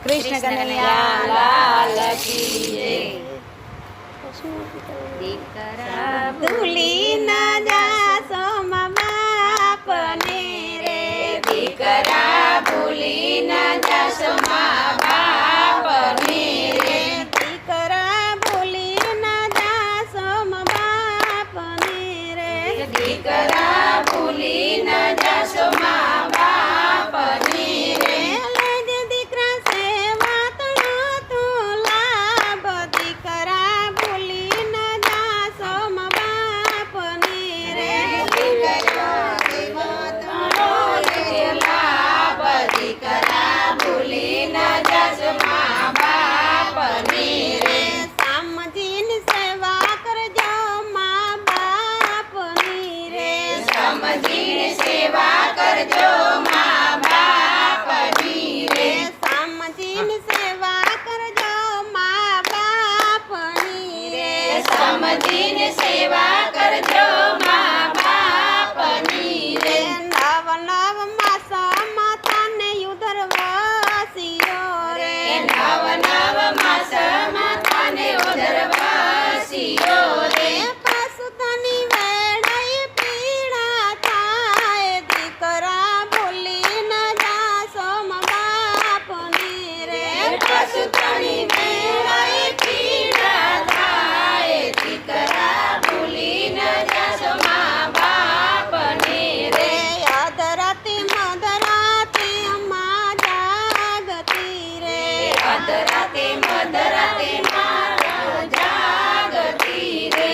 કૃષ્ણ કનૈયા લાલ કી જય। દીકરા ભૂલી ન જાશો મા બાપને રે, દીકરા ભૂલી ન જાશો મા બાપને રે, દીકરા ભૂલી ન જાશો મા બાપને રે, દીકરા ભૂલી ન જાશો મા બાપને રે, લેજે દીકરા સેવા તણો તું લાભ, દીકરા ભૂલી ન જાશો મા બાપને રે, દીકરા તણો લેજે લાભ, દીકરા ભૂલી ન જાશો મા બાપને રે, સમજીને સેવા કરજો મા બાપની રે, સમજીને સેવા કરજો મા બાપની રે, સમજીને સેવા કરજો મા બાપની રે, સમજીને સેવા કરજો મા બાપની રે, નવ નવ માસમાં તને ઉધરવાસીઓ રે, નવ નવ માસમાં તને ઉધરવાસીઓ રે, પાછું તની વેળાએ પીડા થાય, દીકરા ભૂલી ન જાશો મા બાપની રે, પશુતની વેળાએ પીડા થાય, દીકરા ભૂલી ન જાશો મા બાપને રે, અધરાતી મધરાતી મા જાગતી રે, અધરાતે મધરાતે મારા જાગતી રે,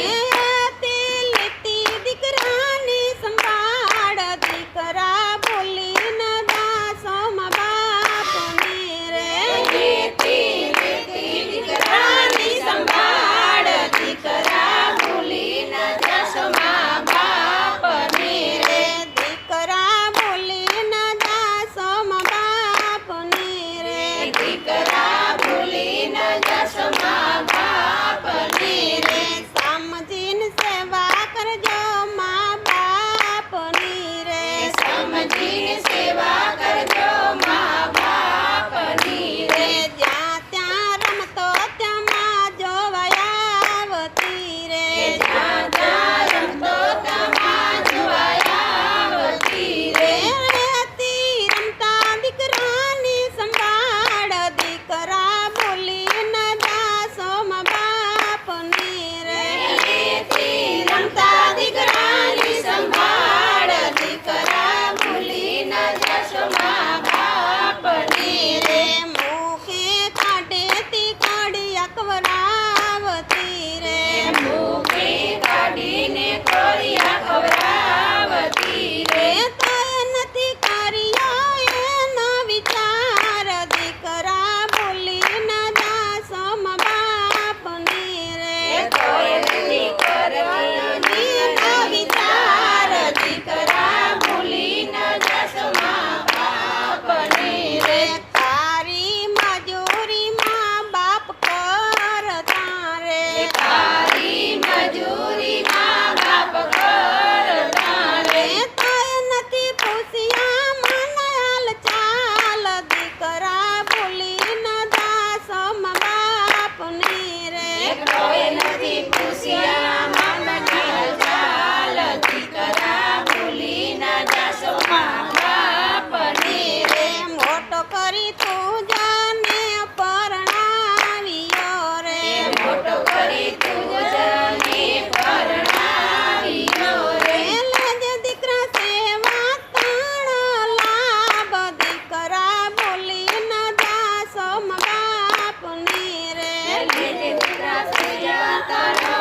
લીટી દીકરાની સંભાળ, દીકરા ભૂલી ન જાશો મા બાપની રે, લેતી લેતી દીકરાની સંભાળ, દીકરા ભૂલી ન જાશો મા બાપને રે, દીકરા ભૂલી ન જાશો મા બાપની રે, દીકરા ભૂલી ન જાશો મા બાપને રે, સમજીને સેવા કરજો મા બાપની રે, સમજીને સેવા કરજો મા બાપની રે, જ્યાં ત્યાં રમતો ત્યાં માં જોવાય આવતી રે, જ્યાં ત્યાં રમતો તમા જોવાયાવતી રે, રેતી રમતા દીકરાની સંભાળ, દીકરા ભૂલી ન જાશો મા બાપની રે, લેતી રમતા દીકરાની સંભાળ, દીકરા ભૂલી ન જાશો મા બાપની રે, મુખે કાઢેતી કાઢી અકવરાવતી રે, મુખે કાઢીને કોળિયા ખવડાવતી રે, તય નથી કર્યો એનો વિચાર, દીકરા ભૂલી ન જાશો મા બાપની રે, કોઈ નથી કરતી એનો વિચાર, દીકરા ભૂલી ન જાશો મા બાપને રે, તારી મજૂરી મા બાપ કરતા રે, તારી મજૂરી મા બાપ કરતા રે, તય નથી પૂછ્યા મને હાલચાલ, દીકરા ભૂલી ન જાશો મા બાપની રે, કોઈ નથી પૂછ્યા મન હાલચાલ, દીકરા ભૂલી ન જાશો મા બાપને રે, મોટો કરી તું જાને પરણાવ્યો રે, મોટો કરી તું જને પરણાવ્યો રે, લેજે દીકરા સેવા તાણો લાભ, દીકરા ભૂલી ન જાશો મા બાપની રે, લેજે દીકરા સેવા તારો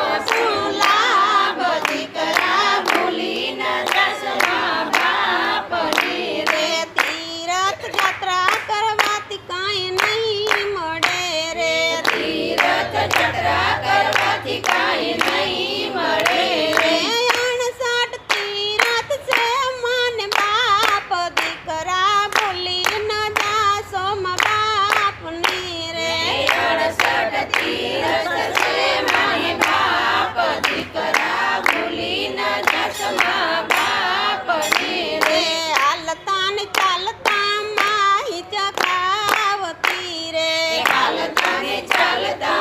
ને ચાલતા